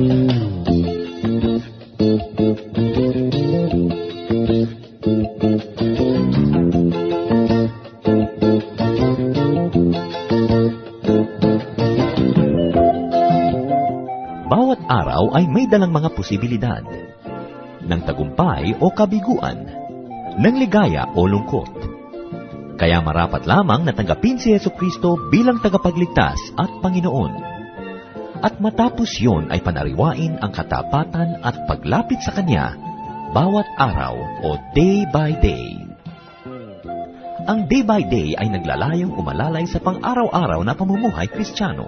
Bawat araw ay may dalang mga posibilidad ng tagumpay o kabiguan, ng ligaya o lungkot. Kaya marapat lamang na tanggapin si Jesucristo bilang tagapagligtas at Panginoon. At matapos yon ay panariwain ang katapatan at paglapit sa Kanya bawat araw o day by day. Ang day by day ay naglalayong umalalay sa pang-araw-araw na pamumuhay Kristiyano.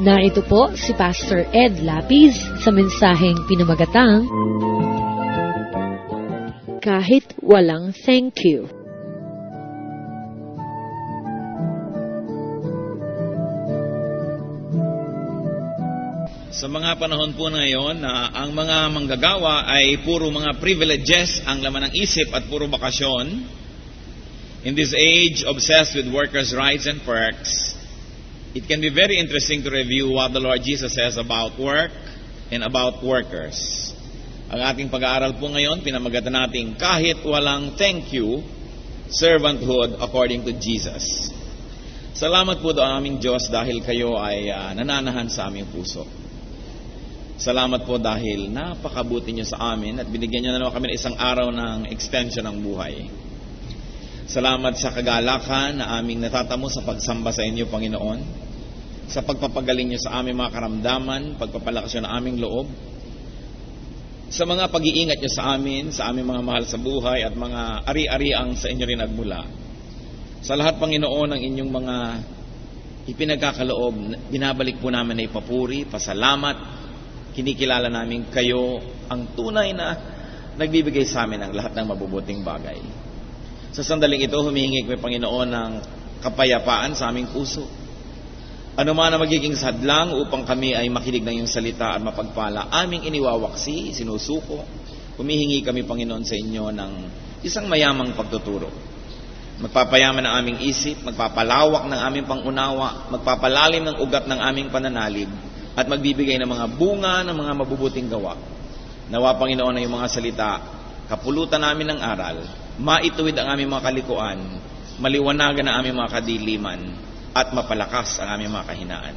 Narito po si Pastor Ed Lapis sa mensaheng pinamagatang Kahit Walang Thank You. Sa mga panahon po na ngayon na ang mga manggagawa ay puro mga privileges ang laman ng isip at puro bakasyon, in this age obsessed with workers' rights and perks, it can be very interesting to review what the Lord Jesus says about work and about workers. Ang ating pag-aaral po ngayon, pinamagatan natin Kahit Walang Thank You, Servanthood According to Jesus. Salamat po sa aming Diyos dahil kayo ay nananahan sa aming puso. Salamat po dahil napakabuti niyo sa amin at binigyan niyo na naman kami ng isang araw ng extension ng buhay. Salamat sa kagalakan na aming natatamo sa pagsamba sa inyo, Panginoon, sa pagpapagaling niyo sa aming mga karamdaman, pagpapalakas niyo ng aming loob, sa mga pag-iingat niyo sa amin, sa aming mga mahal sa buhay at mga ari-ariang sa inyo rin nagmula. Sa lahat, Panginoon, ng inyong mga ipinagkakaloob, binabalik po namin na ipapuri, pasalamat. Kinikilala namin kayo ang tunay na nagbibigay sa amin ng lahat ng mabubuting bagay. Sa sandaling ito, humihingi kami, Panginoon, ng kapayapaan sa aming puso. Ano man na magiging sadlang upang kami ay makinig ng iyong salita at mapagpala, aming iniwawaksi, sinusuko. Humihingi kami, Panginoon, sa inyo ng isang mayamang pagtuturo. Magpapayaman ng aming isip, magpapalawak ng aming pangunawa, magpapalalim ng ugat ng aming pananalig, at magbibigay ng mga bunga ng mga mabubuting gawa. Nawa, Panginoon, na yung mga salita, kapulutan namin ng aral, maituwid ang aming mga kalikuan, maliwanagan ang aming mga kadiliman, at mapalakas ang aming mga kahinaan.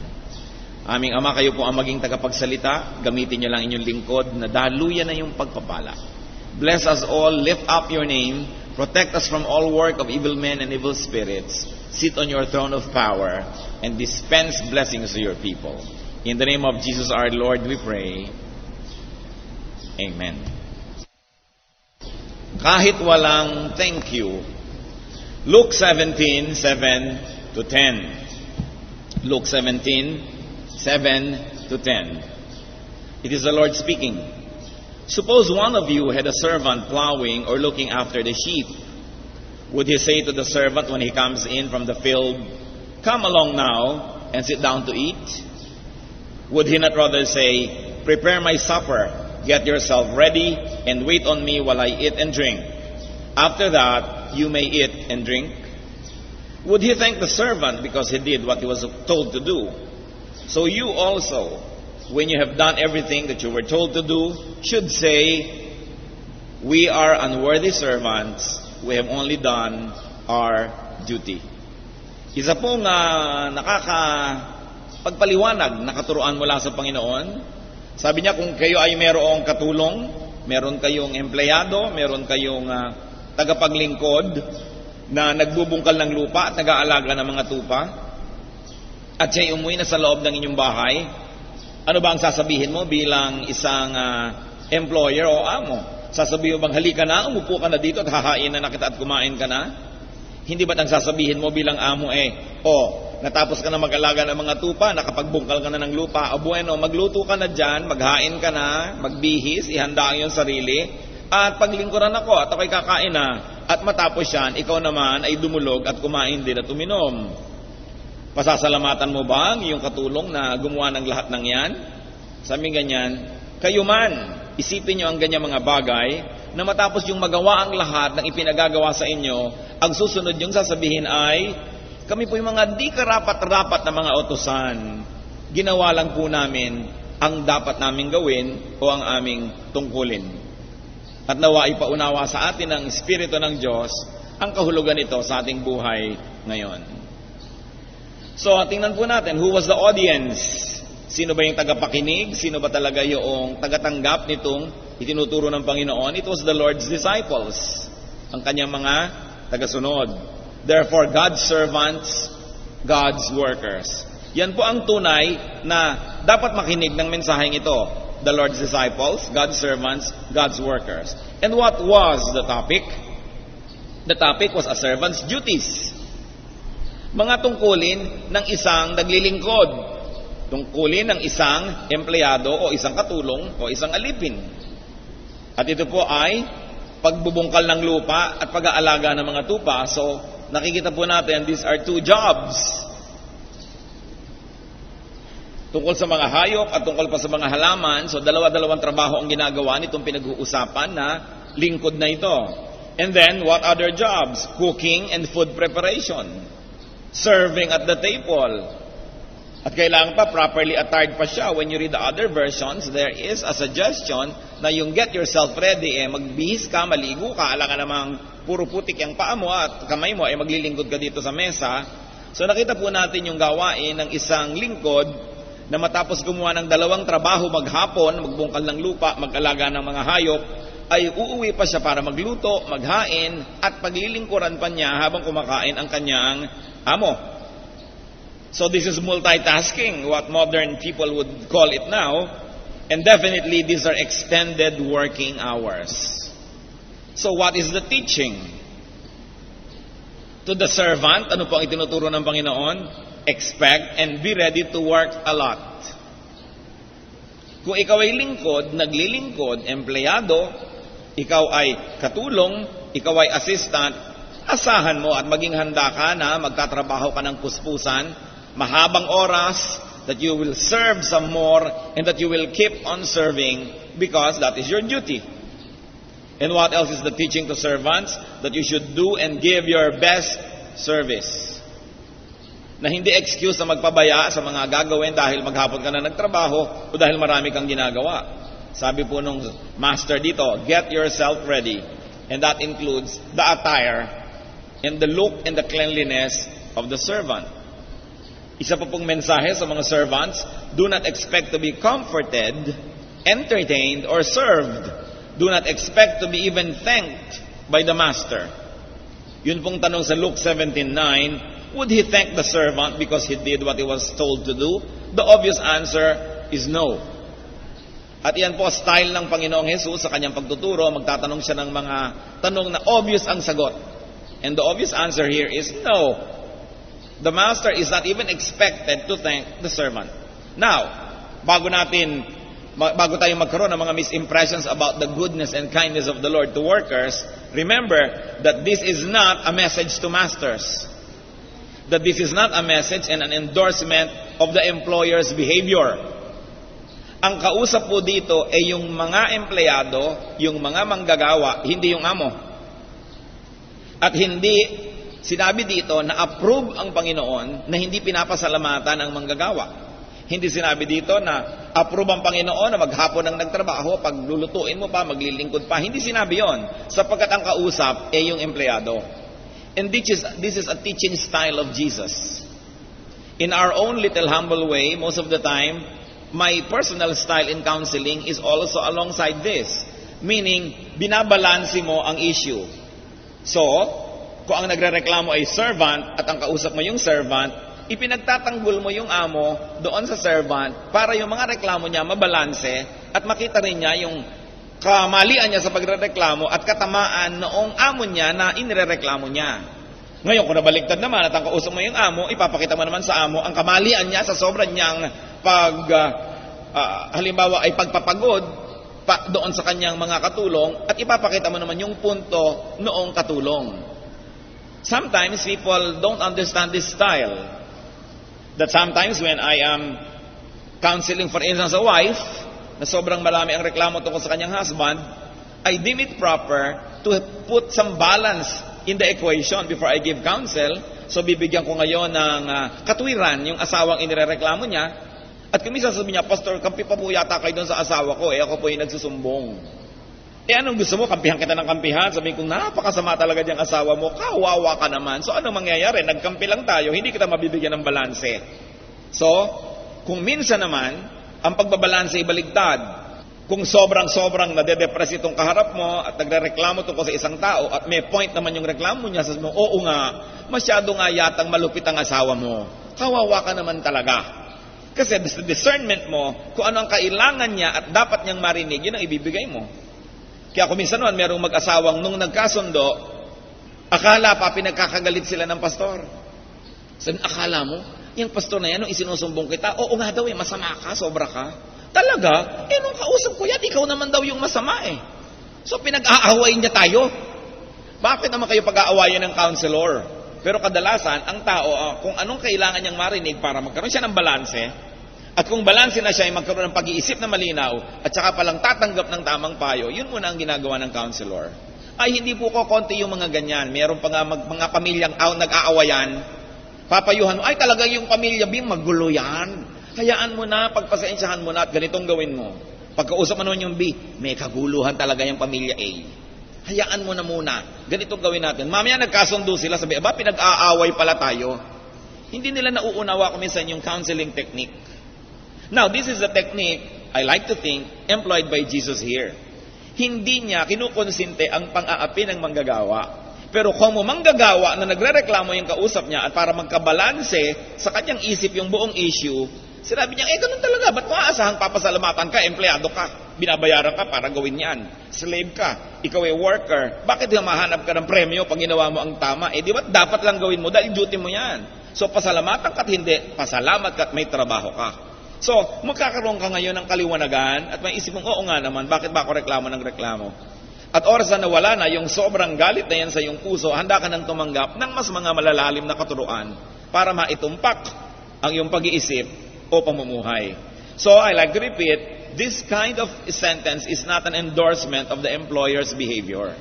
Aming Ama, kayo po ang maging tagapagsalita, gamitin niyo lang inyong lingkod na daluyan na yung pagpapala. Bless us all, lift up your name, protect us from all work of evil men and evil spirits, sit on your throne of power, and dispense blessings to your people. In the name of Jesus our Lord we pray. Amen. Kahit walang thank you. Luke 17:7 to 10. Luke 17:7 to 10. It is the Lord speaking. Suppose one of you had a servant plowing or looking after the sheep. Would he say to the servant when he comes in from the field, "Come along now and sit down to eat"? Would he not rather say, "Prepare my supper, get yourself ready, and wait on me while I eat and drink. After that, you may eat and drink"? Would he thank the servant because he did what he was told to do? So you also, when you have done everything that you were told to do, should say, "We are unworthy servants, we have only done our duty." Isa pong pagpaliwanag na katuruan mula sa Panginoon. Sabi niya, kung kayo ay mayroong katulong, meron kayong empleyado, meron kayong tagapaglingkod na nagbubungkal ng lupa at nag-aalaga ng mga tupa, at siya'y umuwi na sa loob ng inyong bahay, ano ba ang sasabihin mo bilang isang employer o amo? Sasabihin mo bang, "Halika na, umupo ka na dito at hahain na kita at kumain ka na"? Hindi ba't ang sasabihin mo bilang amo, natapos ka na mag-alaga ng mga tupa, nakapagbungkal ka na ng lupa, bueno, magluto ka na dyan, maghain ka na, magbihis, ihanda ang iyong sarili, at paglingkuran ako at ako'y kakain na. At matapos yan, ikaw naman ay dumulog at kumain din at uminom. Pasasalamatan mo ba ang iyong katulong na gumawa ng lahat ng yan? Sabi ganyan, kayo man, isipin nyo ang ganyan mga bagay, na matapos yung magawa ang lahat ng ipinagagawa sa inyo, ang susunod yung sasabihin ay, kami po yung mga di karapat-rapat na mga utusan. Ginawa lang po namin ang dapat naming gawin o ang aming tungkulin. At nawa ipaunawa sa atin ng Espiritu ng Diyos ang kahulugan nito sa ating buhay ngayon. So, tingnan po natin, who was the audience? Sino ba yung tagapakinig? Sino ba talaga yung tagatanggap nitong itinuturo ng Panginoon? It was the Lord's disciples, ang kanyang mga tagasunod. Therefore, God's servants, God's workers. Yan po ang tunay na dapat makinig ng mensaheng ito. The Lord's disciples, God's servants, God's workers. And what was the topic? The topic was a servant's duties. Mga tungkulin ng isang naglilingkod. Tungkulin ng isang empleyado o isang katulong o isang alipin. At ito po ay pagbubungkal ng lupa at pag-aalaga ng mga tupa. So, nakikita po natin, these are two jobs. Tungkol sa mga hayop at tungkol pa sa mga halaman, so dalawa-dalawang trabaho ang ginagawa nitong pinag-uusapan na lingkod na ito. And then, what other jobs? Cooking and food preparation. Serving at the table. At kailangan pa, properly attired pa siya. When you read the other versions, there is a suggestion na yung get yourself ready, magbihis ka, maligo ka, alam ka namang puro putik yung paa mo at kamay mo, maglilingkod ka dito sa mesa. So nakita po natin yung gawain ng isang lingkod na matapos gumawa ng dalawang trabaho maghapon, magbungkal ng lupa, mag-alaga ng mga hayop, ay uuwi pa siya para magluto, maghain, at paglilingkuran pa niya habang kumakain ang kanyang amo. So this is multitasking, what modern people would call it now, and definitely these are extended working hours. So what is the teaching? To the servant, ano po ang itinuturo ng Panginoon? Expect and be ready to work a lot. Kung ikaw ay lingkod, naglilingkod, empleyado, ikaw ay katulong, ikaw ay assistant, asahan mo at maging handa ka na magtatrabaho ka ng puspusan, mahabang oras, that you will serve some more and that you will keep on serving because that is your duty. And what else is the teaching to servants? That you should do and give your best service. Na hindi excuse na magpabaya sa mga gagawin dahil maghapon ka na nagtrabaho o dahil marami kang ginagawa. Sabi po nung master dito, get yourself ready. And that includes the attire and the look and the cleanliness of the servant. Isa pa pong mensahe sa mga servants, do not expect to be comforted, entertained, or served. Do not expect to be even thanked by the master. Yun pong tanong sa Luke 17:9, would he thank the servant because he did what he was told to do? The obvious answer is no. At yan po, style ng Panginoong Jesus sa kanyang pagtuturo, magtatanong siya ng mga tanong na obvious ang sagot. And the obvious answer here is no. The master is not even expected to thank the servant. Now, bago tayo magkaroon ng mga misimpressions about the goodness and kindness of the Lord to workers, remember that this is not a message to masters. That this is not a message and an endorsement of the employer's behavior. Ang kausap po dito ay yung mga empleyado, yung mga manggagawa, hindi yung amo. At hindi sinabi dito na approve ang Panginoon na hindi pinapasalamatan ang manggagawa. Hindi sinabi dito na approve ang Panginoon na maghapon ang nagtrabaho, pag lulutuin mo pa, maglilingkod pa. Hindi sinabi yon, sapagkat ang kausap ay yung empleyado. And this is a teaching style of Jesus. In our own little humble way, most of the time, my personal style in counseling is also alongside this. Meaning, binabalansi mo ang issue. So, kung ang nagrereklamo ay servant at ang kausap mo yung servant, ipinagtatanggol mo yung amo doon sa servant para yung mga reklamo niya mabalanse at makita rin niya yung kamalian niya sa pagrereklamo at katamaan noong amo niya na inirereklamo niya. Ngayon, kung nabaligtad naman at ang kausap mo yung amo, ipapakita mo naman sa amo ang kamalian niya sa sobrang niyang halimbawa ay pagpapagod doon sa kanyang mga katulong at ipapakita mo naman yung punto noong katulong. Sometimes people don't understand this style. That sometimes when I am counseling, for instance, a wife, na sobrang marami ang reklamo tungkol sa kanyang husband, I deem it proper to put some balance in the equation before I give counsel. So bibigyan ko ngayon ng katwiran yung asawang inirereklamo niya. At kung minsan sabi niya, Pastor, kampi pa po yata kayo doon sa asawa ko, ako po yung nagsusumbong. Anong gusto mo? Kampihan kita ng kampihan. Sabihin kong napakasama talaga diyang asawa mo, kawawa ka naman. So ano mangyayari? Nagkampi lang tayo, hindi kita mabibigyan ng balanse. So, kung minsan naman, ang pagbabalanse ay baligtad. Kung sobrang nade-depress itong kaharap mo at nagrereklamo tungkol sa isang tao at may point naman yung reklamo niya, sabi mo, oo nga, masyado nga yatang malupit ang asawa mo. Kawawa ka naman talaga. Kasi sa discernment mo, kung ano ang kailangan niya at dapat niyang marinig, yun ang ibibigay mo. Kaya kung minsan naman, merong mag-asawang nung nagkasundo, akala pa pinagkakagalit sila ng pastor. Sabi, akala mo, yung pastor na yan, nung isinusumbong kita, oo nga daw, masama ka, sobra ka. Talaga? Nung kausap ko yan, ikaw naman daw yung masama eh. So pinag-aawayin niya tayo. Bakit naman kayo pag-aawayan ng counselor? Pero kadalasan, ang tao, kung anong kailangan niyang marinig para magkaroon siya ng balanse, at kung balanse na siya ay magkaroon ng pag-iisip na malinaw, at saka palang tatanggap ng tamang payo, yun muna ang ginagawa ng counselor. Ay, hindi po ko konti yung mga ganyan. Meron pa nga mga pamilyang nag-aawayan, papayuhan mo, ay talaga yung pamilya B, magulo yan. Hayaan mo na, pagpasensyahan mo na, at ganitong gawin mo. Pagkausap mo naman yung B, may kaguluhan talaga yung pamilya A. Hayaan mo na muna, ganitong gawin natin. Mamaya nagkasundo sila, sabi, pinag-aaway pala tayo. Hindi nila nauunawa kung minsan yung counseling technique. Now, this is the technique, I like to think, employed by Jesus here. Hindi niya kinukonsinte ang pang-aapi ng manggagawa. Pero kung manggagawa na nagre-reklamo yung kausap niya at para magkabalanse sa kanyang isip yung buong issue, sinabi niya, ganun talaga, ba't maaasahang papasalamatan ka, empleyado ka, binabayaran ka para gawin yan, slave ka, ikaw ay worker, bakit mahanap ka ng premyo pag ginawa mo ang tama? Di ba dapat lang gawin mo dahil duty mo yan. So pasalamatan ka at hindi, pasalamat ka at may trabaho ka. So, magkakaroon ka ngayon ng kaliwanagan at may isip mong, oo nga naman, bakit ba ako reklamo ng reklamo? At oras na nawala na yung sobrang galit na yan sa iyong puso, handa ka nang tumanggap ng mas mga malalalim na katuruan para maitumpak ang iyong pag-iisip o pamumuhay. So, I like to repeat, this kind of sentence is not an endorsement of the employer's behavior.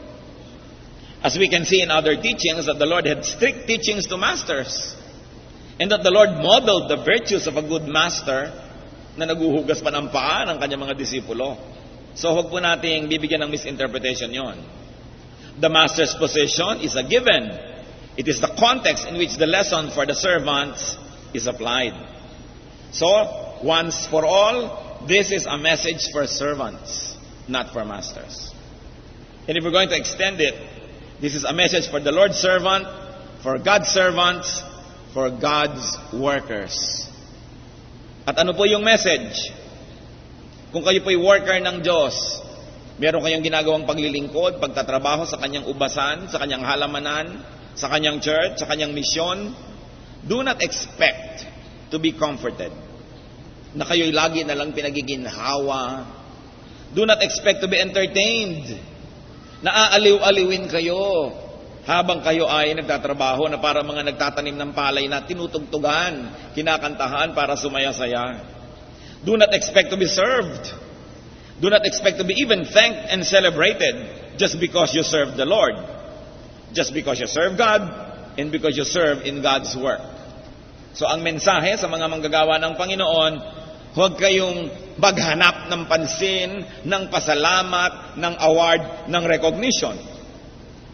As we can see in other teachings, that the Lord had strict teachings to masters. And that the Lord modeled the virtues of a good master na naguhugas pa ng paa ng kanyang mga disipulo. So, huwag po nating bibigyan ng misinterpretation yon. The master's position is a given. It is the context in which the lesson for the servants is applied. So, once for all, this is a message for servants, not for masters. And if we're going to extend it, this is a message for the Lord's servant, for God's servants, for God's workers. At ano po yung message? Kung kayo po'y worker ng Diyos, meron kayong ginagawang paglilingkod, pagtatrabaho sa kanyang ubasan, sa kanyang halamanan, sa kanyang church, sa kanyang misyon, do not expect to be comforted. Na kayo'y lagi na lang pinagiginhawa. Do not expect to be entertained. Naaaliw-aliwin kayo habang kayo ay nagtatrabaho na para mga nagtatanim ng palay na tinutugtugan, kinakantahan para sumaya-saya. Do not expect to be served. Do not expect to be even thanked and celebrated just because you serve the Lord. Just because you serve God and because you serve in God's work. So ang mensahe sa mga manggagawa ng Panginoon, huwag kayong maghanap ng pansin, ng pasalamat, ng award, ng recognition.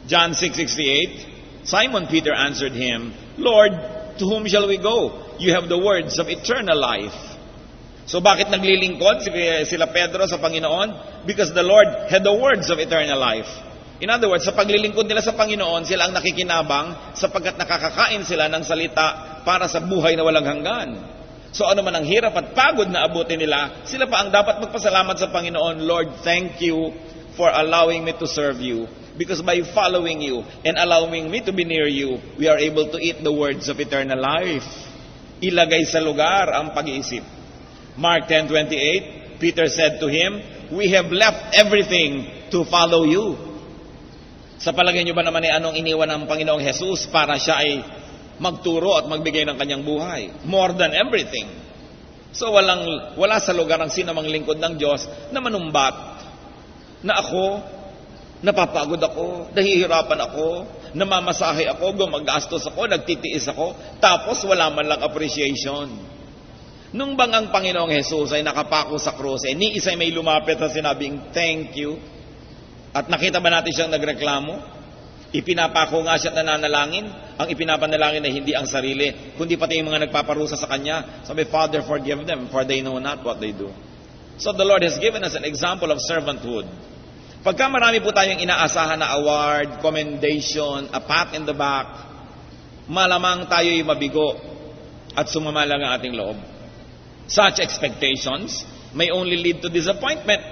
John 6:68, Simon Peter answered him, Lord, to whom shall we go? You have the words of eternal life. So bakit naglilingkod sila Pedro sa Panginoon? Because the Lord had the words of eternal life. In other words, sa paglilingkod nila sa Panginoon, sila ang nakikinabang sapagkat nakakakain sila ng salita para sa buhay na walang hanggan. So ano man ang hirap at pagod na abutin nila, sila pa ang dapat magpasalamat sa Panginoon, Lord, thank you for allowing me to serve you. Because by following you and allowing me to be near you, we are able to eat the words of eternal life. Ilagay sa lugar ang pag-iisip. Mark 10:28, Peter said to him, we have left everything to follow you. Sa palagay niyo ba naman anong iniwan ng Panginoong Jesus para siya ay magturo at magbigay ng kanyang buhay? More than everything. So wala sa lugar ang sinamang lingkod ng Diyos na manumbat na ako napapagod ako, nahihirapan ako, namamasahe ako, gumagastos ako, nagtitiis ako, tapos wala man lang appreciation. Nung bang ang Panginoong Jesus ay nakapako sa krus, ni isa'y may lumapit na sinabing, thank you. At nakita ba natin siyang nagreklamo? Ipinapako nga siya at nananalangin. Ang ipinapanalangin ay hindi ang sarili, kundi pati yung mga nagpaparusa sa Kanya. Sabi, Father, forgive them, for they know not what they do. So the Lord has given us an example of servanthood. Pagka marami po tayong inaasahan na award, commendation, a pat in the back, malamang tayo'y mabigo at sumama lang ang ating loob. Such expectations may only lead to disappointment.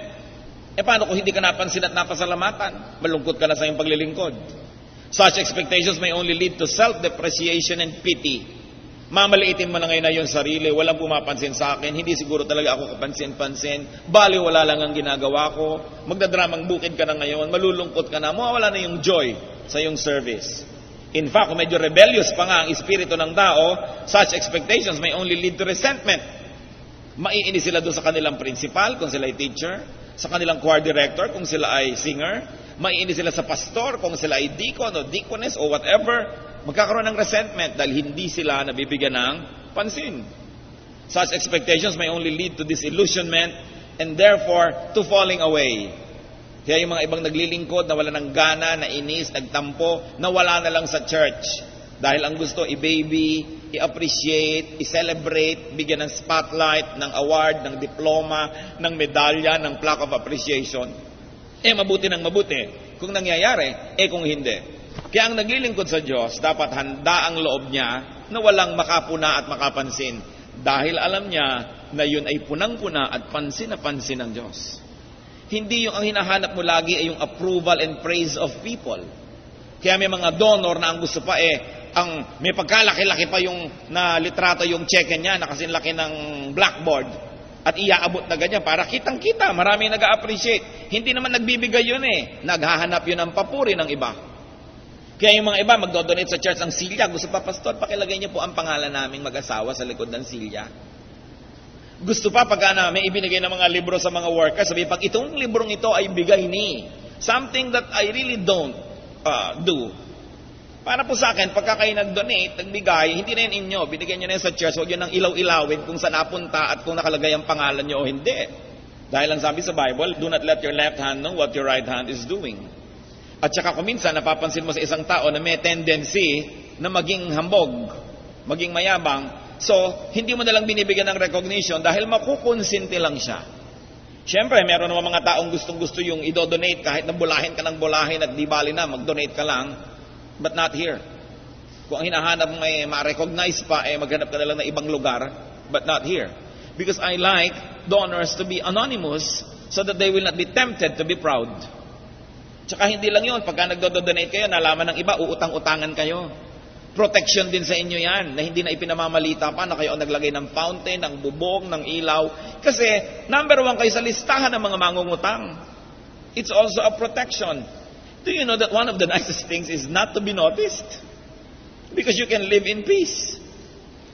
Paano kung hindi ka napansin at napasalamatan? Malungkot ka na sa iyong paglilingkod. Such expectations may only lead to self-depreciation and pity. Mamaliitin mo na ngayon na yung sarili, walang pumapansin sa akin, hindi siguro talaga ako kapansin-pansin, bali wala lang ang ginagawa ko, magdadramang bukid ka na ngayon, malulungkot ka na, mawawala na yung joy sa iyong service. In fact, kung medyo rebellious pa nga ang espiritu ng tao, such expectations may only lead to resentment. Maiinis sila doon sa kanilang principal, kung sila ay teacher, sa kanilang choir director, kung sila ay singer, maiinis sila sa pastor, kung sila ay deacon o deaconess o whatever, magkakaroon ng resentment dahil hindi sila nabibigyan ng pansin. Such expectations may only lead to disillusionment and therefore to falling away. Kaya yung mga ibang naglilingkod na wala ng gana, na inis, nagtampo, nawala na lang sa church. Dahil ang gusto, i-baby, i-appreciate, i-celebrate, bigyan ng spotlight, ng award, ng diploma, ng medalya, ng plaque of appreciation. Mabuti ng mabuti. Kung nangyayari, kung hindi. Kaya ang naglilingkod sa Diyos, dapat handa ang loob niya na walang makapuna at makapansin. Dahil alam niya na yun ay punang-puna at pansin na pansin ng Diyos. Hindi yung ang hinahanap mo lagi ay yung approval and praise of people. Kaya may mga donor na ang gusto pa ang may pagkalaki-laki pa yung na litrato yung cheque niya na kasing laki ng blackboard at iaabot na ganyan para kitang-kita, marami nag-a-appreciate. Hindi naman nagbibigay yun naghahanap yun ng papuri ng iba. Kaya yung mga iba magdodonate sa church ng silya, gusto pa, pastor, pakilagay niyo po ang pangalan naming mag-asawa sa likod ng silya. Gusto pa pagka na may ibinigay ng mga libro sa mga workers, sabi pag itong librong ito ay bigay ni something that I really don't do. Para po sa akin, pagka kayo nag-donate, nagbigay, hindi na yun inyo, binigyan nyo na yun sa church, huwag yun ang ilaw-ilawin kung saan napunta at kung nakalagay ang pangalan nyo o hindi. Dahil ang sabi sa Bible, do not let your left hand know what your right hand is doing. At saka kung minsan, napapansin mo sa isang tao na may tendency na maging hambog, maging mayabang, so hindi mo nalang binibigyan ng recognition dahil makukonsinti lang siya. Siyempre, meron naman mga taong gustong-gusto yung idodonate kahit na bulahin ka ng bulahin at di bali na, mag-donate ka lang. But not here. Kung ang hinahanap mo may ma-recognize pa, maghanap ka na lang ng ibang lugar, but not here. Because I like donors to be anonymous so that they will not be tempted to be proud. Tsaka hindi lang yun, pagka nagdo-donate kayo, nalaman ng iba, uutang-utangan kayo. Protection din sa inyo yan, na hindi na ipinamamalita pa na kayo ang naglagay ng fountain, ng bubong, ng ilaw. Kasi, number 1 kayo sa listahan ng mga mangungutang. It's also a protection. Do you know that one of the nicest things is not to be noticed? Because you can live in peace.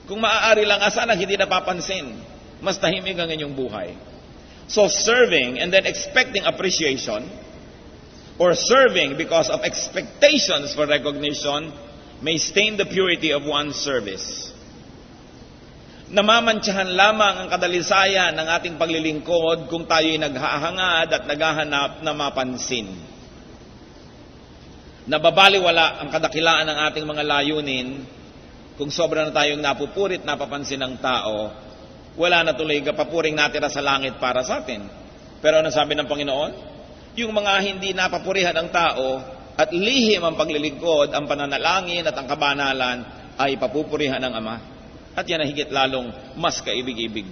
Kung maaari lang, sana hindi napapansin. Mas tahimik ang inyong buhay. So serving and then expecting appreciation, or serving because of expectations for recognition, may stain the purity of one's service. Namamantsahan lamang ang kadalisayan ng ating paglilingkod kung tayo'y naghahangad at naghahanap na mapansin. Nababaliwala ang kadakilaan ng ating mga layunin kung sobra na tayong napupurit, napapansin ng tao, wala na tuloy kapapuring natira sa langit para sa atin. Pero ano sabi ng Panginoon? Yung mga hindi napapurihan ng tao at lihim ang paglilingkod, ang pananalangin at ang kabanalan ay papupurihan ng Ama. At yan ay higit lalong mas kaibig-ibig.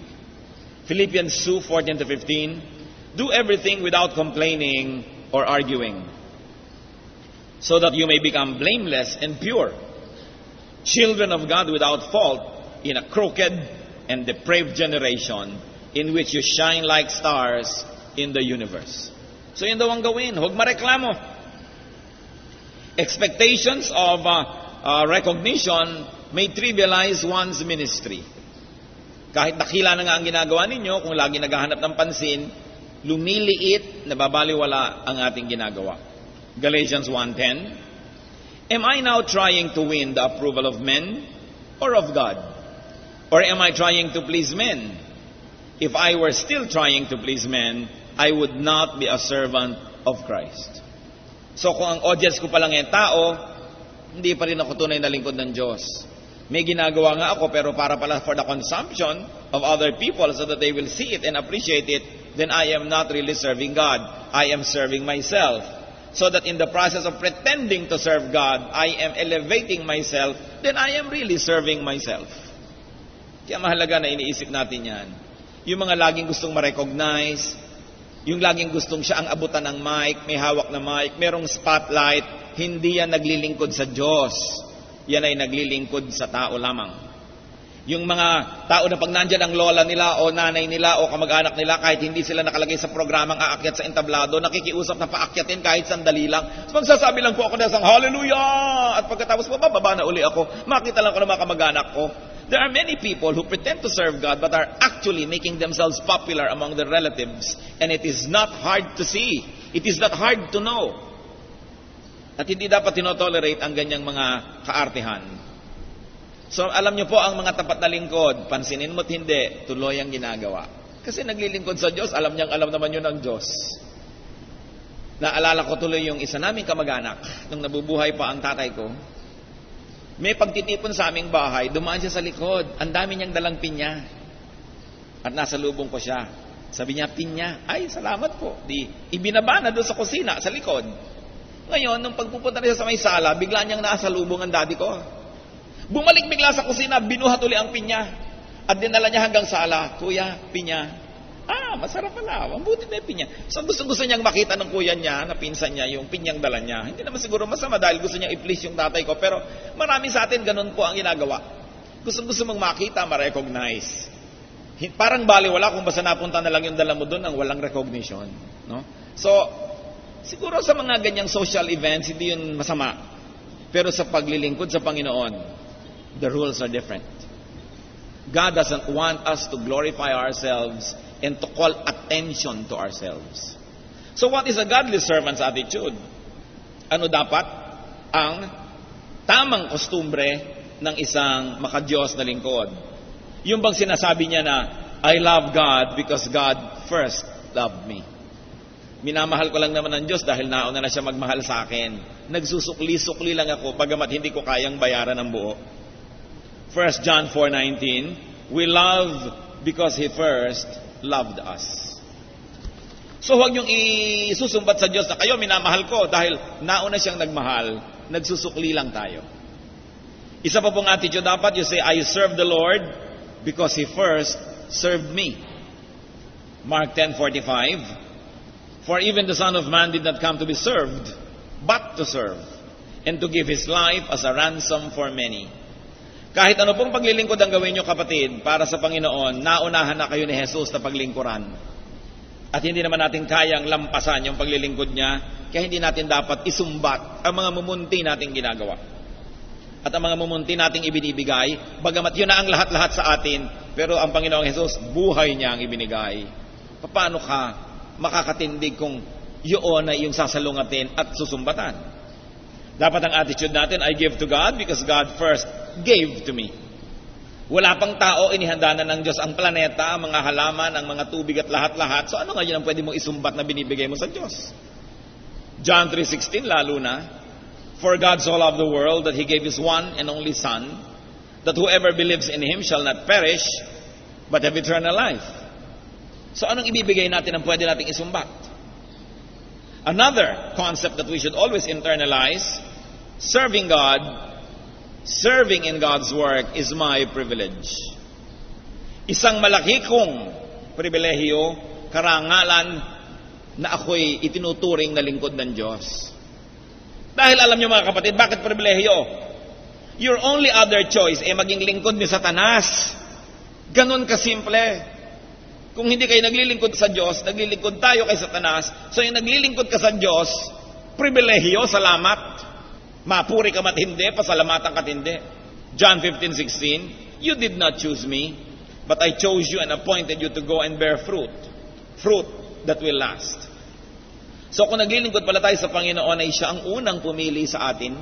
Philippians 2:14-15, do everything without complaining or arguing, so that you may become blameless and pure, children of God without fault in a crooked and depraved generation in which you shine like stars in the universe. So yun daw ang gawin, huwag mareklamo. Expectations of recognition may trivialize one's ministry. Kahit dakila na nga ang ginagawa ninyo, kung lagi naghahanap ng pansin, lumiliit, nababaliwala ang ating ginagawa. Galatians 1:10, Am I now trying to win the approval of men or of God? Or am I trying to please men? If I were still trying to please men, I would not be a servant of Christ. So kung ang audience ko pa lang yung tao, hindi pa rin ako tunay na lingkod ng Diyos. May ginagawa nga ako pero para pala for the consumption of other people so that they will see it and appreciate it, then I am not really serving God. I am serving myself. So that in the process of pretending to serve God, I am elevating myself, then I am really serving myself. Kaya mahalaga na iniisip natin yan. Yung mga laging gustong ma-recognize, yung laging gustong siya ang abutan ng mic, may hawak na mic, merong spotlight, hindi yan naglilingkod sa Diyos. Yan ay naglilingkod sa tao lamang. Yung mga tao na pag nandyan ang lola nila o nanay nila o kamag-anak nila, kahit hindi sila nakalagay sa programang aakyat sa entablado, nakikiusap na paakyatin kahit sandali lang. So magsasabi lang po ako na isang hallelujah! At pagkatapos bababa na uli ako, makita lang ko na mga kamag-anak ko. There are many people who pretend to serve God but are actually making themselves popular among their relatives. And it is not hard to see. It is not hard to know. At hindi dapat tinotolerate ang ganyang mga kaartehan. So alam nyo po, ang mga tapat na lingkod, pansinin mo't hindi, tuloy ang ginagawa. Kasi naglilingkod sa Diyos, alam naman yun ang Diyos. Naalala ko tuloy yung isa naming kamag-anak, nung nabubuhay pa ang tatay ko. May pagtitipon sa aming bahay, dumaan siya sa likod, ang dami niyang dalang pinya. At nasa lubong ko siya. Sabi niya, pinya. Ay, salamat po. Ibinaba na doon sa kusina, sa likod. Ngayon, nung pagpupunta niya sa may sala, bigla niyang nasa lubong ang daddy ko. Bumalik bigla sa kusina, binuhat uli ang pinya. At dinala niya hanggang sala, Kuya, pinya. Masarap pala. Ang buti na yung pinya. So gusto niyang makita ng kuya niya, na pinsan niya, yung pinyang dala niya. Hindi naman siguro masama dahil gusto niya i-please yung tatay ko. Pero marami sa atin ganun po ang ginagawa. Gusto mong makita, ma-recognize. Parang baliwala kung basta napunta na lang yung dala mo doon ang walang recognition. No? So, siguro sa mga ganyang social events, hindi yun masama. Pero sa paglilingkod sa Panginoon, the rules are different. God doesn't want us to glorify ourselves and to call attention to ourselves. So what is a godly servant's attitude? Ano dapat ang tamang kostumbre ng isang makadiyos na lingkod? Yung bang sinasabi niya na, I love God because God first loved me. Minamahal ko lang naman ng Diyos dahil nauna na siya magmahal sa akin. Nagsusukli-sukli lang ako pagamat hindi ko kayang bayaran ng buo. 1 John 4:19, we love because He first loved us. So huwag niyong isusumbat sa Diyos na kayo minamahal ko dahil nauna siyang nagmahal, nagsusukli lang tayo. Isa pa pong attitude dapat, you say, I serve the Lord because He first served me. Mark 10:45, for even the Son of Man did not come to be served, but to serve, and to give His life as a ransom for many. Kahit ano pong paglilingkod ang gawin nyo kapatid, para sa Panginoon, naunahan na kayo ni Jesus na paglingkuran. At hindi naman natin kayang lampasan yung paglilingkod niya, kaya hindi natin dapat isumbat ang mga mumunti nating ginagawa. At ang mga mumunti nating ibinibigay, bagamat yun na ang lahat-lahat sa atin, pero ang Panginoong Jesus, buhay niya ang ibinigay. Paano ka makakatindig kung yun ay yung sasalungatin at susumbatan? Dapat ang attitude natin, I give to God because God first gave to me. Wala pang tao, inihanda na ng Diyos ang planeta, ang mga halaman, ang mga tubig at lahat-lahat. So ano nga yun ang pwede mong isumbat na binibigay mo sa Diyos? John 3:16, lalo na, for God so loved the world that He gave His one and only Son, that whoever believes in Him shall not perish, but have eternal life. So anong ibibigay natin ang pwede nating isumbat? Another concept that we should always internalize, serving God, serving in God's work is my privilege. Isang malaki kong pribilehiyo, karangalan na ako'y itinuturing na lingkod ng Diyos. Dahil alam niyo mga kapatid, bakit pribilehiyo? Your only other choice ay maging lingkod ni Satanas. Ganon kasimple. Kung hindi kayo naglilingkod sa Diyos, naglilingkod tayo kay Satanas. So yung naglilingkod ka sa Diyos, pribilehiyo, salamat. Mapuri ka mat hindi, pasalamatan ka hindi. John 15:16, you did not choose me, but I chose you and appointed you to go and bear fruit. Fruit that will last. So kung naglilingkod pala tayo sa Panginoon ay siya ang unang pumili sa atin,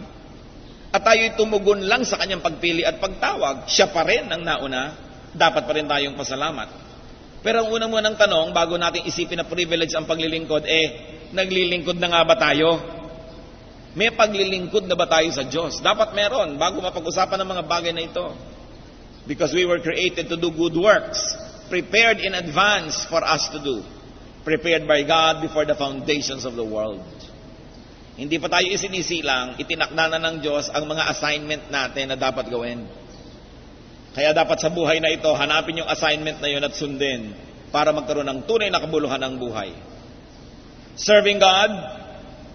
at tayo'y tumugon lang sa kanyang pagpili at pagtawag, siya pa rin ang nauna, dapat pa rin tayong pasalamat. Pero ang unang munang tanong, bago natin isipin na privilege ang paglilingkod, naglilingkod na nga ba tayo? May paglilingkod na ba tayo sa Diyos? Dapat meron, bago mapag-usapan ng mga bagay na ito. Because we were created to do good works, prepared in advance for us to do. Prepared by God before the foundations of the world. Hindi pa tayo isinisilang, itinakda na ng Diyos ang mga assignment natin na dapat gawin. Kaya dapat sa buhay na ito, hanapin yung assignment na yun at sundin para magkaroon ng tunay na kabuluhan ng buhay. Serving God,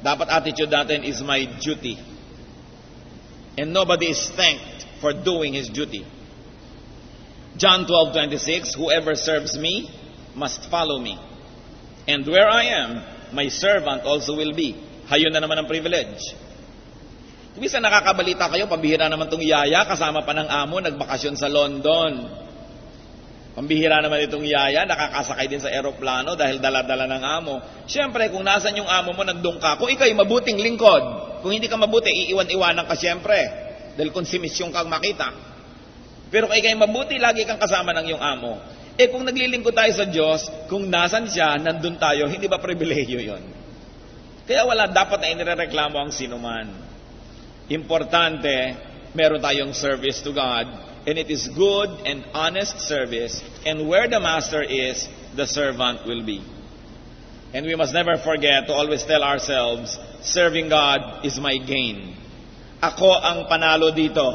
dapat attitude natin is my duty. And nobody is thanked for doing his duty. John 12:26, whoever serves me must follow me. And where I am, my servant also will be. Hayon na naman ang privilege. Kung minsan nakakabalita kayo, pambihira naman itong yaya, kasama pa ng amo, nagbakasyon sa London. Pambihira naman itong yaya, nakakasakay din sa eroplano dahil dala-dala ng amo. Siyempre, kung nasan yung amo mo, nandun ka. Kung ikaw'y mabuting lingkod, kung hindi ka mabuti, iiwan-iwanan ka siyempre. Dahil konsumisyon kang makita. Pero kung ikaw'y mabuti, lagi kang kasama ng iyong amo. Kung naglilingkod tayo sa Diyos, kung nasan siya, nandun tayo, hindi ba pribilehiyo yon? Kaya wala dapat na inireklamo ang sinuman. Importante, meron tayong service to God, and it is good and honest service, and where the master is, the servant will be. And we must never forget to always tell ourselves, serving God is my gain. Ako ang panalo dito.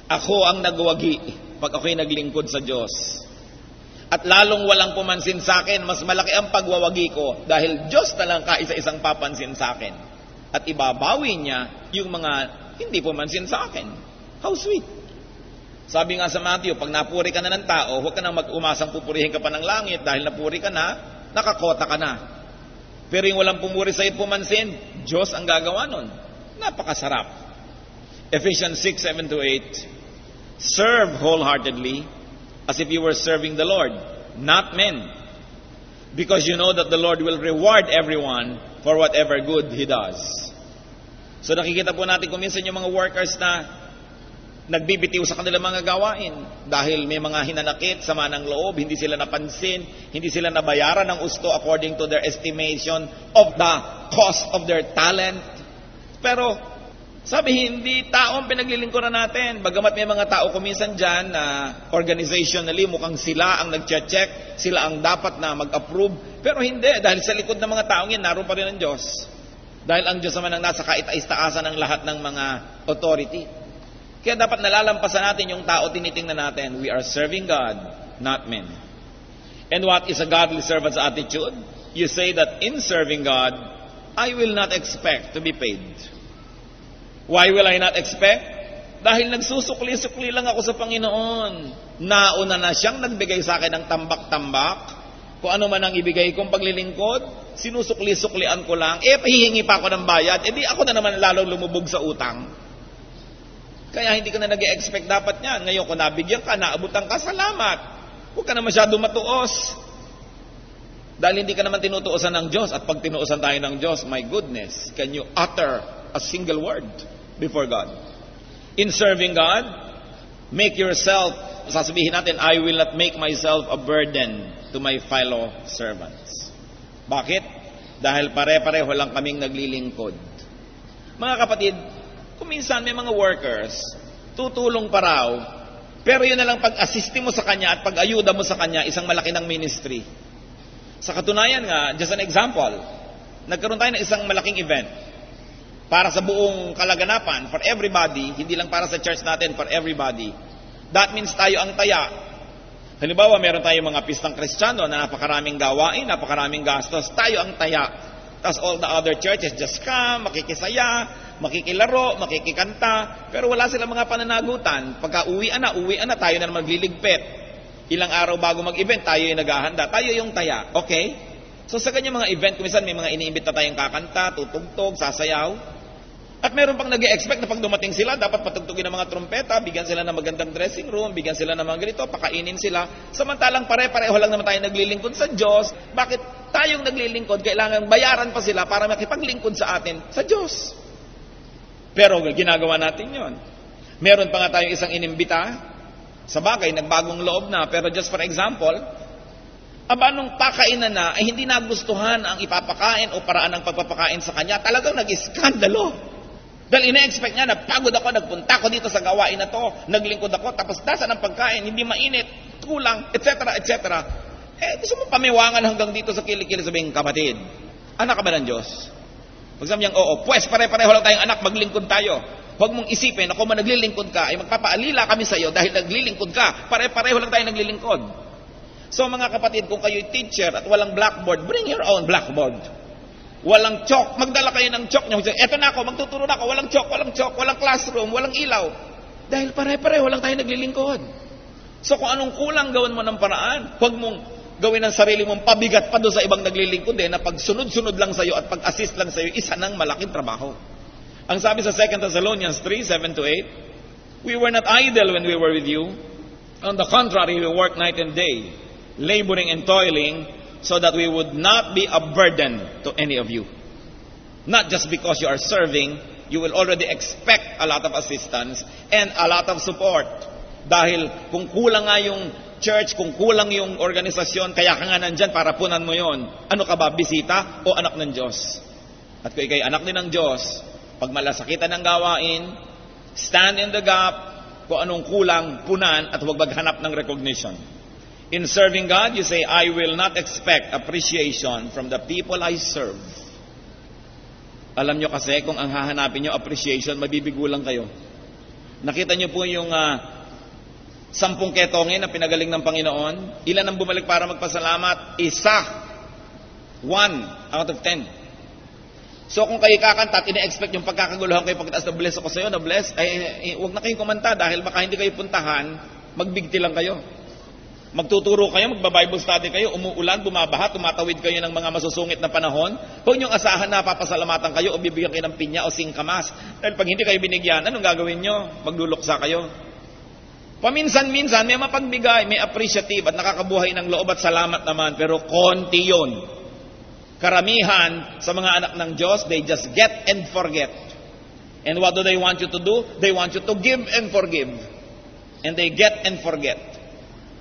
Ako ang nagwagi pag ako'y naglingkod sa Diyos. At lalong walang pumansin sa akin, mas malaki ang pagwawagi ko dahil Diyos na lang kaisa-isang papansin sa akin. At ibabawi niya yung mga hindi pumansin sa akin. How sweet. Sabi nga sa Matthew, pag napuri ka na ng tao, huwag ka nang mag-umasang pupurihin ka pa ng langit dahil napuri ka na, nakakota ka na. Pero yung walang pumuri sa'yo pumansin, Diyos ang gagawa nun. Napakasarap. Ephesians 6:7-8, serve wholeheartedly as if you were serving the Lord, not men. Because you know that the Lord will reward everyone for whatever good he does. So nakikita po natin kung minsan yung mga workers na nagbibitiw sa kanilang mga gawain dahil may mga hinanakit, sama ng loob, hindi sila napansin, hindi sila nabayaran ng gusto according to their estimation of the cost of their talent. Pero sabi, hindi tao ang pinaglilingkuran natin. Bagamat may mga tao kuminsan dyan na organizationally mukhang sila ang nag-check, sila ang dapat na mag-approve. Pero hindi, dahil sa likod ng mga taong yan, naroon pa rin ang Diyos. Dahil ang Diyos naman ang nasa kaitais-taasan ng lahat ng mga authority. Kaya dapat nalalampasan natin yung tao, tinitingnan natin. We are serving God, not men. And what is a godly servant's attitude? You say that in serving God, I will not expect to be paid. Why will I not expect? Dahil nagsusukli-sukli lang ako sa Panginoon. Nauna na siyang nagbigay sa akin ng tambak-tambak. Kung ano man ang ibigay kong paglilingkod, sinusukli-suklian ko lang. Pahihingi pa ako ng bayad. Di ako na naman lalong lumubog sa utang. Kaya hindi ka na nag-expect dapat yan. Ngayon kung nabigyan ka, naabutan ka, salamat. Huwag ka na masyado matuos. Dahil hindi ka naman tinutuosan ng Diyos. At pag tinuusan tayo ng Diyos, my goodness, can you utter a single word before God? In serving God, make yourself, sasabihin natin, I will not make myself a burden to my fellow servants. Bakit? Dahil pare-pareho lang kaming naglilingkod. Mga kapatid, kung minsan may mga workers, tutulong pa raw, pero yun na lang pag-assist mo sa kanya at pag-ayuda mo sa kanya, isang malaki ng ministry. Sa katunayan nga, just an example, nagkaroon tayo ng isang malaking event para sa buong kalaganapan, for everybody, hindi lang para sa church natin, for everybody. That means tayo ang taya. Halimbawa, meron tayong mga pistang Kristiyano na napakaraming gawain, napakaraming gastos, tayo ang taya. Tapos all the other churches just come, makikisaya, makikilaro, makikikanta, pero wala silang mga pananagutan. Pagka uwian na, tayo na magliligpit. Ilang araw bago mag-event, tayo yung naghahanda, tayo yung taya. Okay? So sa kanya mga event, kumisan may mga iniimbita tayong kakanta, tutugtog, sasayaw. At meron pang nag-e-expect na pag dumating sila, dapat patugtugin ng mga trompeta, bigyan sila ng magandang dressing room, bigyan sila ng mga ganito, pakainin sila. Samantalang pare-pareho lang naman tayo naglilingkod sa Diyos. Bakit tayong naglilingkod, kailangan bayaran pa sila para makipaglingkod sa atin sa Diyos? Pero ginagawa natin yon. Meron pa nga tayong isang inimbita. Sa bagay, nagbagong loob na. Pero just for example, nung pakainan na, ay hindi nagustuhan ang ipapakain o paraan ng pagpapakain sa kanya. Talagang nag-iskandalo. Dahil ina-expect niya, napagod ako, nagpunta ako dito sa gawain na to, naglingkod ako, tapos dasa ng pagkain, hindi mainit, kulang, etc., etc. Gusto mo pamiwangan hanggang dito sa kilikili, sabihin, kapatid, anak ka ba ng Diyos? Pag sabi niyang, oo, pues pare-pareho lang tayong anak, maglingkod tayo. Huwag mong isipin, ako man naglilingkod ka, ay magpapaalila kami sa iyo dahil naglilingkod ka. Pare-pareho lang tayo naglilingkod. So mga kapatid, kung kayo'y teacher at walang blackboard, bring your own blackboard. Walang chalk, magdala kayo ng chalk niyo. Eto na ako, magtuturo na ako, walang chalk, walang classroom, walang ilaw. Dahil pare-pareho lang tayo naglilingkod. So kung anong kulang, gawin mo ng paraan. Huwag mong gawin ang sarili mong pabigat pa doon sa ibang naglilingkod na pag sunod-sunod lang sa iyo at pag-assist lang sa iyo, isa ng malaking trabaho. Ang sabi sa 2 Thessalonians 3:7-8, we were not idle when we were with you. On the contrary, we worked night and day, laboring and toiling, so that we would not be a burden to any of you. Not just because you are serving, you will already expect a lot of assistance and a lot of support. Dahil kung kulang nga yung church, kung kulang yung organisasyon, kaya ka nga nandyan para punan mo yon. Ano ka ba, bisita o anak ng Diyos? At kung ikay anak din ng Diyos, pag malasakitan ng gawain, stand in the gap, kung anong kulang, punan at huwag maghanap ng recognition. In serving God, you say, I will not expect appreciation from the people I serve. Alam nyo kasi, kung ang hahanapin nyo appreciation, mabibigo lang kayo. Nakita nyo po yung 10 ketongin na pinagaling ng Panginoon. Ilan ang bumalik para magpasalamat? Isa. 1 out of 10. So kung kayo kakanta at ina-expect yung pagkakaguluhan kayo pagkataas na bless ako sa'yo, na bless, huwag na kayong kumanta dahil baka hindi kayo puntahan, magbigti lang kayo. Magtuturo kayo, magba-Bible study kayo, umuulan, bumabaha, tumatawid kayo ng mga masusungit na panahon. Huwag niyong asahan na papasalamatan kayo o bibigyan kayo ng pinya o singkamas. Dahil pag hindi kayo binigyan, anong gagawin niyo? Magluluksa kayo. Paminsan-minsan, may mapagbigay, may appreciative at nakakabuhay ng loob at salamat naman, pero konti yun. Karamihan sa mga anak ng Diyos, they just get and forget. And what do they want you to do? They want you to give and forgive. And they get and forget.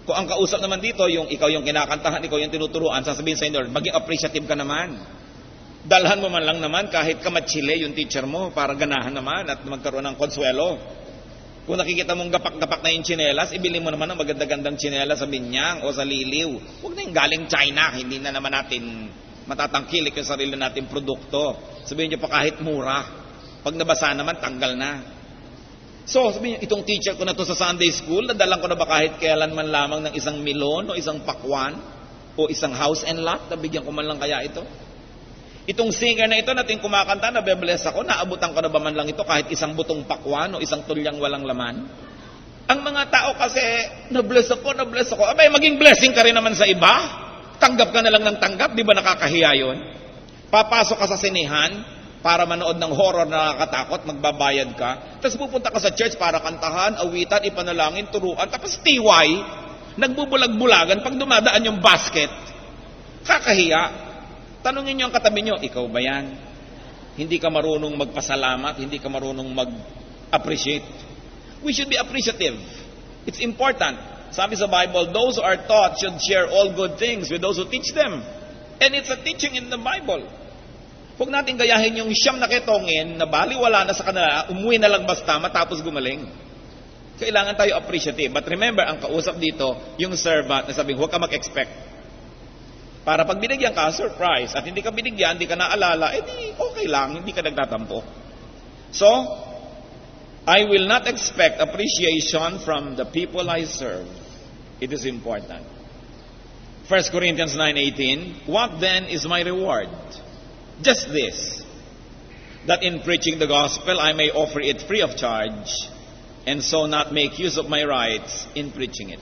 Kung ang kausap naman dito, yung ikaw yung kinakantahan, ikaw yung tinuturuan, sasabihin sa inyo, maging appreciative ka naman. Dalhan mo man lang naman kahit kamatsile yung teacher mo para ganahan naman at magkaroon ng konsuelo. Kung nakikita mong gapak-gapak na yung tsinelas, ibili mo naman ng maganda-gandang tsinelas sa Binyang o sa Liliw. Huwag na yung galing China, hindi na naman natin matatangkilik yung sarili natin produkto. Sabihin nyo pa kahit mura. Pag nabasa naman, tanggal na. So, sabihin niyo, itong teacher ko na to sa Sunday school, nadalang ko na ba kahit kailan man lamang ng isang milon o isang pakwan o isang house and lot, nabigyan ko man lang kaya ito? Itong singer na ito natin kumakanta, nabe-bless ako, naabutan ko na ba man lang ito kahit isang butong pakwan o isang tulyang walang laman? Ang mga tao kasi, na-bless ako. Abay, maging blessing ka rin naman sa iba. Tanggap ka na lang ng tanggap, di ba nakakahiya yun? Papasok ka sa sinihan, para manood ng horror na nakakatakot, magbabayad ka. Tapos pupunta ka sa church para kantahan, awitan, ipanalangin, turuan. Tapos TY, nagbubulag-bulagan pag dumadaan yung basket. Kakahiya. Tanungin niyo ang katabi niyo, ikaw ba yan? Hindi ka marunong magpasalamat, hindi ka marunong mag-appreciate. We should be appreciative. It's important. Sabi sa Bible, those who are taught should share all good things with those who teach them. And it's a teaching in the Bible. Huwag natin gayahin yung 9 na ketongin na baliwala na sa kanila, umuwi na lang basta matapos gumaling. Kailangan tayo appreciative. But remember, ang kausap dito, yung servant na sabihin, huwag ka mag-expect. Para pag binigyan ka, surprise. At hindi ka binigyan, hindi ka naalala, di okay lang, hindi ka nagtatampo. So, I will not expect appreciation from the people I serve. It is important. 1 Corinthians 9:18, what then is my reward? Just this, that in preaching the gospel, I may offer it free of charge, and so not make use of my rights in preaching it.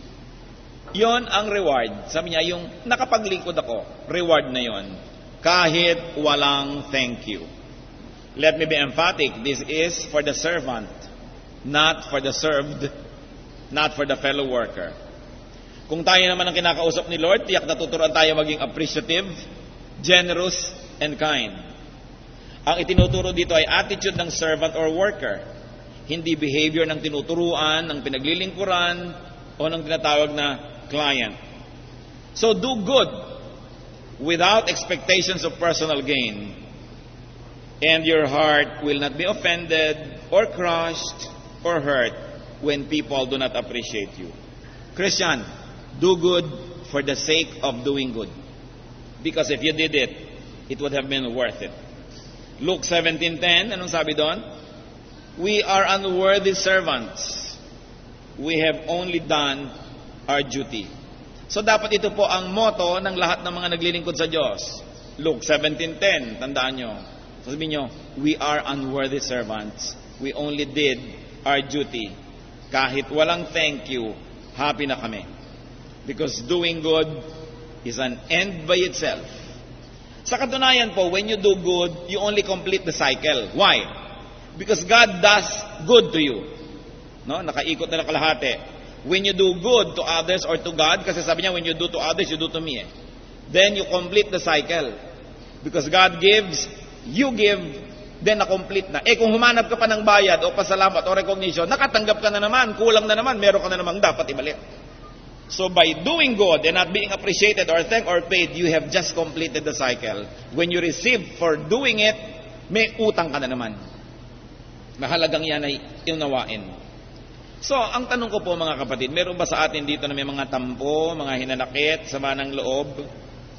Yon ang reward. Sabi niya, yung nakapaglingkod ako, reward na yon. Kahit walang thank you. Let me be emphatic, this is for the servant, not for the served, not for the fellow worker. Kung tayo naman ang kinakausap ni Lord, tiyak natuturuan tayo maging appreciative, generous, and kind. Ang itinuturo dito ay attitude ng servant or worker. Hindi behavior ng tinuturuan, ng pinaglilingkuran, o ng tinatawag na client. So do good without expectations of personal gain, and your heart will not be offended or crushed or hurt when people do not appreciate you. Christian, do good for the sake of doing good. Because if you did it, it would have been worth it. Luke 17:10, anong sabi doon? We are unworthy servants. We have only done our duty. So dapat ito po ang motto ng lahat ng mga naglilingkod sa Diyos. Luke 17:10, tandaan nyo. Sabihin nyo, we are unworthy servants. We only did our duty. Kahit walang thank you, happy na kami. Because doing good is an end by itself. Sa katunayan po, when you do good, you only complete the cycle. Why? Because God does good to you. No? Nakaikot na kalahati. When you do good to others or to God, kasi sabi niya, when you do to others, you do to me. Then you complete the cycle. Because God gives, you give, then na-complete na. Kung humanap ka pa ng bayad o pasalamat o recognition, nakatanggap ka na naman, kulang na naman, meron ka na namang dapat ibalik. So by doing good and not being appreciated or thanked or paid, you have just completed the cycle. When you receive for doing it, may utang ka na naman. Mahalagang yan ay iunawain. So, ang tanong ko po mga kapatid, meron ba sa atin dito na may mga tampo, mga hinanakit, sama ng loob,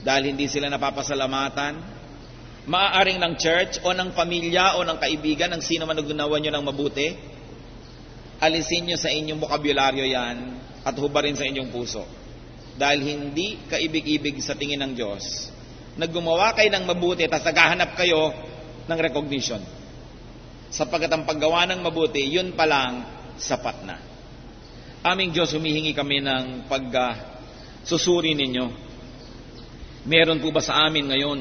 dahil hindi sila napapasalamatan? Maaaring ng church o ng pamilya o ng kaibigan, ang sino man nagunawa nyo ng mabuti? Alisin nyo sa inyong bokabularyo yan at hubarin sa inyong puso. Dahil hindi kaibig-ibig sa tingin ng Diyos, naggumawa kayo ng mabuti at naghahanap kayo ng recognition. Sapagkat ang paggawa ng mabuti, yun pa lang, sapat na. Aming Diyos, humihingi kami ng pagsusuri ninyo. Meron po ba sa amin ngayon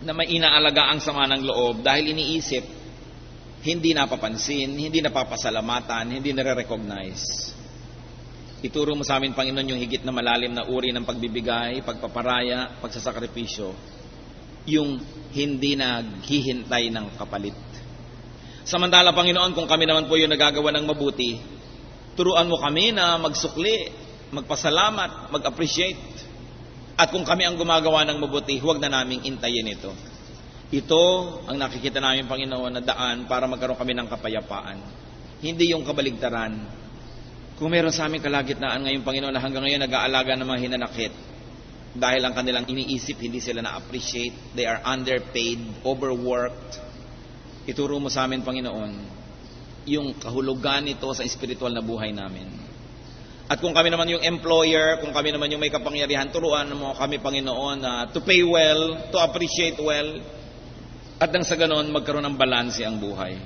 na may inaalaga ang sama ng loob dahil iniisip, hindi napapansin, hindi napapasalamatan, hindi nare-recognize? Ituro mo sa amin, Panginoon, yung higit na malalim na uri ng pagbibigay, pagpaparaya, pagsasakripisyo, yung hindi naghihintay ng kapalit. Samantala, Panginoon, kung kami naman po yung nagagawa ng mabuti, turuan mo kami na magsukli, magpasalamat, mag-appreciate. At kung kami ang gumagawa ng mabuti, huwag na naming intayin ito. Ito ang nakikita namin, Panginoon, na daan para magkaroon kami ng kapayapaan. Hindi yung kabaligtaran. Kung meron sa aming kalagitnaan ngayon, Panginoon, na hanggang ngayon nag-aalaga ng mga hinanakit, dahil ang kanilang iniisip, hindi sila na-appreciate, they are underpaid, overworked. Ituro mo sa amin, Panginoon, yung kahulugan nito sa espiritual na buhay namin. At kung kami naman yung employer, kung kami naman yung may kapangyarihan, turuan mo kami, Panginoon, to pay well, to appreciate well, at nang sa ganon, magkaroon ng balanse ang buhay.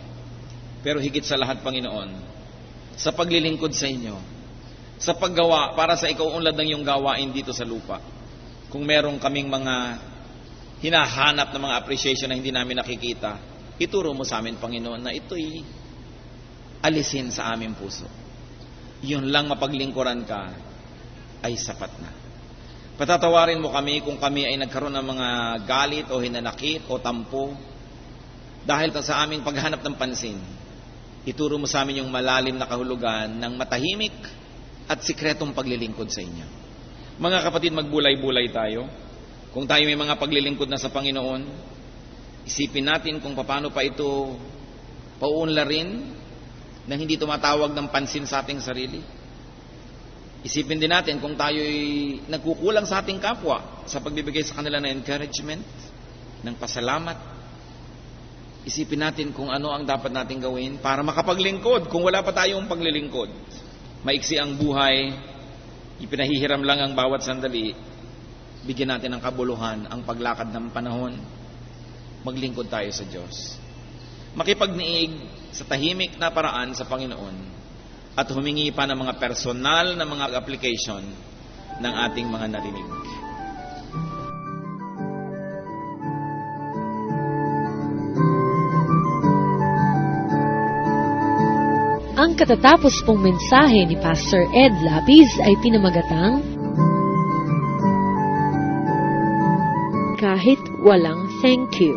Pero higit sa lahat, Panginoon, sa paglilingkod sa inyo, sa paggawa, para sa ikaunlad ng iyong gawain dito sa lupa, kung meron kaming mga hinahanap na mga appreciation na hindi namin nakikita, ituro mo sa amin, Panginoon, na ito'y alisin sa aming puso. Yun lang mapaglingkuran ka ay sapat na. Patatawarin mo kami kung kami ay nagkaroon ng mga galit o hinanakit o tampo dahil sa aming paghanap ng pansin. Ituro mo sa amin yung malalim na kahulugan ng matahimik at sikretong paglilingkod sa inyo. Mga kapatid, magbulay-bulay tayo. Kung tayo may mga paglilingkod na sa Panginoon, isipin natin kung paano pa ito pauunlarin nang hindi tumatawag ng pansin sa ating sarili. Isipin din natin kung tayo'y nagkukulang sa ating kapwa sa pagbibigay sa kanila ng encouragement, ng pasalamat. Isipin natin kung ano ang dapat nating gawin para makapaglingkod kung wala pa tayong paglilingkod. Maiksi ang buhay, ipinahihiram lang ang bawat sandali, bigyan natin ng kabuluhan ang paglakad ng panahon. Maglingkod tayo sa Diyos. Makipagniig sa tahimik na paraan sa Panginoon at humingi pa ng mga personal na mga application ng ating mga narinig. Ang katatapos pong mensahe ni Pastor Ed Lapiz ay pinamagatang Kahit Walang Thank You.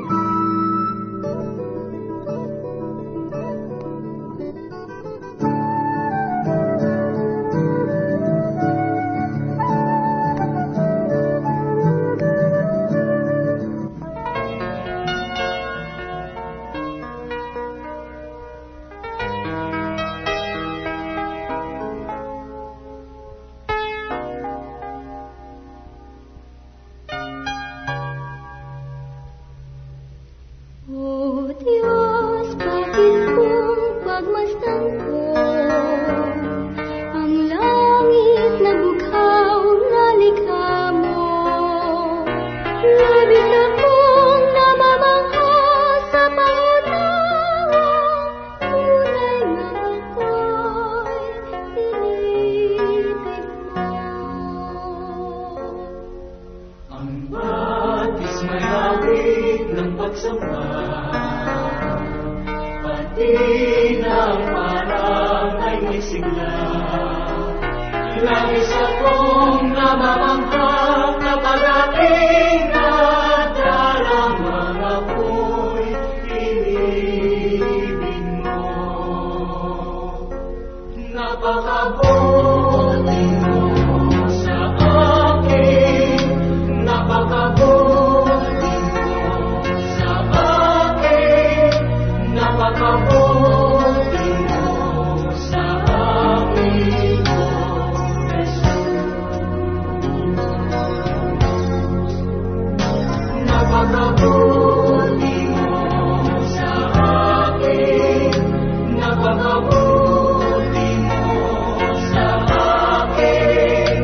pagsamba, pati ng parang ay may sigla. Labis akong namamangha kapag aking nadalang mga apoy inibig mo. Napakabuti mo sa akin, napakabuti mo sa akin, napakabuti mo sa akin, O Jesus. Napakabuti mo sa akin, napakabuti mo sa akin,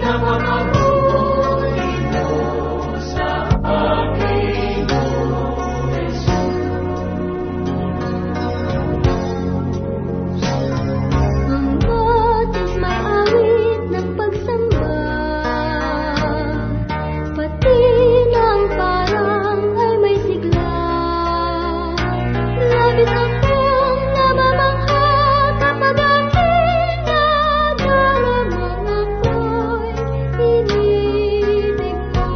napakabuti mo sa akin, O Jesus. Ang batis may awit ng pagsamba, pati ng parang ay may sigla. Labis akong namamangha kapag aking nadaramang ako'y inibig mo.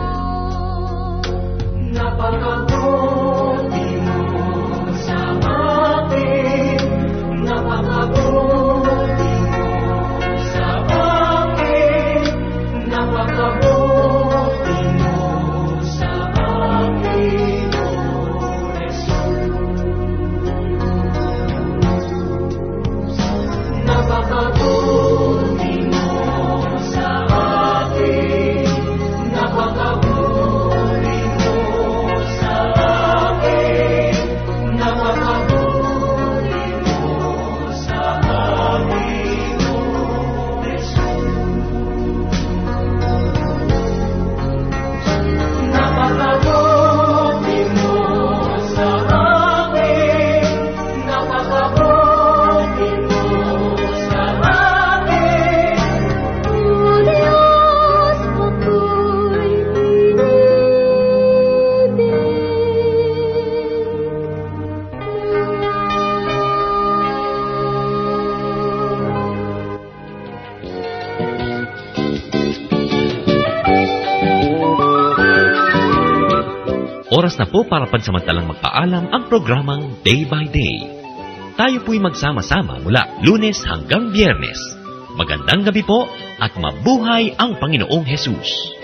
Napakabuti mo sa akin, napakabuti mo sa akin, napakabuti mo sa akin, O Jesus. Napakabuti mo sa akin, napakabuti mo sa akin, napakabuti mo sa akin, O Jesus. Napakabuti mo sa akin, napakabuti mo sa akin. O Diyos, ako'y Oras na po para pansamantalang magpaalam ang programang Day by Day. Tayo po'y magsama-sama mula Lunes hanggang Biyernes. Magandang gabi po at mabuhay ang Panginoong Hesus.